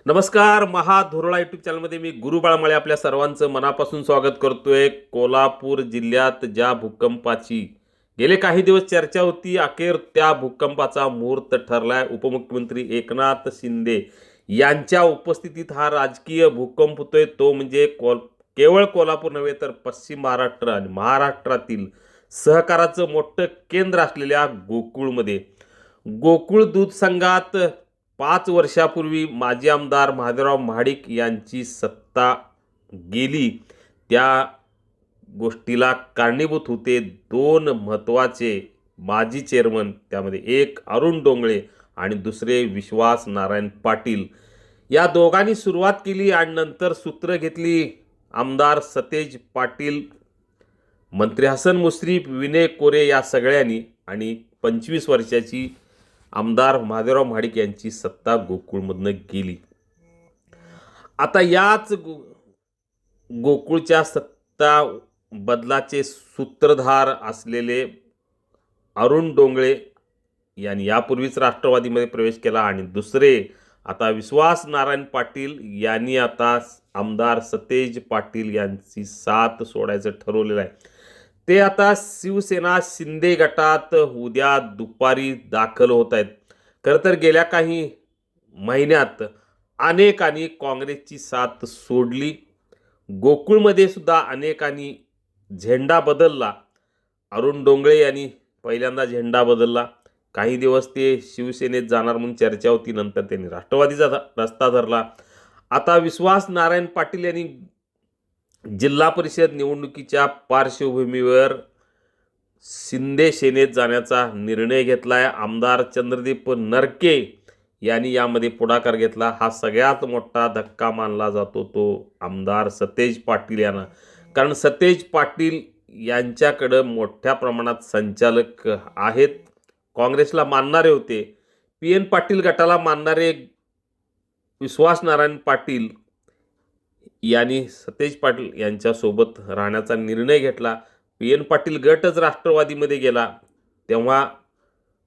नमस्कार. महाधुरळा यूट्यूब चॅनलमध्ये मी गुरु बाळमाळे आपल्या सर्वांचं मनापासून स्वागत करतोय. कोल्हापूर जिल्ह्यात ज्या भूकंपाची गेले काही दिवस चर्चा होती, अखेर त्या भूकंपाचा मुहूर्त ठरलाय. उपमुख्यमंत्री एकनाथ शिंदे यांच्या उपस्थितीत हा राजकीय भूकंप होतोय. तो म्हणजे केवळ कोल्हापूर नव्हे तर पश्चिम महाराष्ट्र आणि महाराष्ट्रातील सहकाराचं मोठं केंद्र असलेल्या गोकुळमध्ये. गोकुळ दूध संघात 5 वर्षापूर्वी माजी आमदार महादेवराव महाडिक यांची सत्ता गेली. त्या गोष्टीला कारणीभूत होते दोन महत्त्वाचे माजी चेअरमन, त्यामध्ये एक अरुण डोंगळे आणि दुसरे विश्वास नारायण पाटील. या दोघांनी सुरुवात केली आणि नंतर सूत्र घेतली आमदार सतेज पाटील, मंत्री हसन मुश्रीफ, विनय कोरे या सगळ्यांनी, आणि 25 वर्षाची आमदार महादेवराव महाडिक यांची सत्ता गोकुळमधनं गेली. आता याच गोकुळच्या सत्ता बदलाचे सूत्रधार असलेले अरुण डोंगळे यांनी यापूर्वीच राष्ट्रवादीमध्ये प्रवेश केला आणि दुसरे आता विश्वास नारायण पाटील यांनी आता आमदार सतेज पाटील यांची साथ सोडायचं ठरवलेलं आहे. ते आता शिवसेना शिंदे गटात उद्या दुपारी दाखल होत आहेत. खरं तर गेल्या काही महिन्यात अनेकांनी काँग्रेसची साथ सोडली. गोकुळमध्ये सुद्धा अनेकांनी झेंडा बदलला. अरुण डोंगळे यांनी पहिल्यांदा झेंडा बदलला. काही दिवस ते शिवसेनेत जाणार म्हणून चर्चा होती, नंतर त्यांनी राष्ट्रवादीचा रस्ता धरला. आता विश्वास नारायण पाटील यांनी जिल्हा परिषद निवडणुकीच्या पार्श्वभूमीवर शिंदे सेनेत जाण्याचा निर्णय घेतलाय. आमदार चंद्रदीप नरके यांनी यामध्ये पुढाकार घेतला. हा सगळ्यात मोठा धक्का मानला जातो तो आमदार सतेज पाटील यांना, कारण सतेज पाटील यांच्याकडं मोठ्या प्रमाणात संचालक आहेत. काँग्रेसला मानणारे होते, PN पाटील गटाला मानणारे विश्वास नारायण पाटील यांनी सतेज पाटील यांच्यासोबत राहण्याचा निर्णय घेतला. PN पाटील गटच राष्ट्रवादीमध्ये गेला, तेव्हा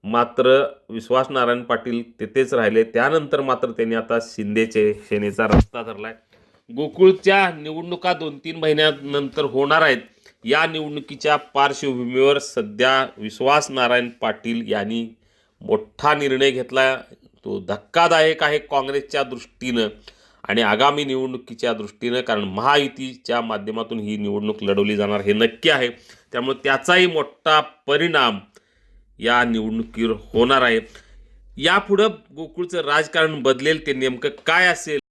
मात्र विश्वास नारायण पाटील तिथेच राहिले. त्यानंतर मात्र त्यांनी आता शिंदेचे सेनेचा रस्ता धरलाय. गोकुळच्या निवडणुका 2-3 महिन्यानंतर होणार आहेत. या निवडणुकीच्या पार्श्वभूमीवर सध्या विश्वास नारायण पाटील यांनी मोठा निर्णय घेतला. तो धक्कादायक आहे काँग्रेसच्या दृष्टीनं आणि आगामी निवडणुकीच्या दृष्टीनं, कारण महायुतीच्या माध्यमातून ही निवडणूक लढवली जाणार हे नक्की आहे. त्यामुळे त्याचाही मोठा परिणाम या निवडणुकीवर होणार आहे. यापुढं गोकुळचं राजकारण बदलेल ते नेमकं काय असेल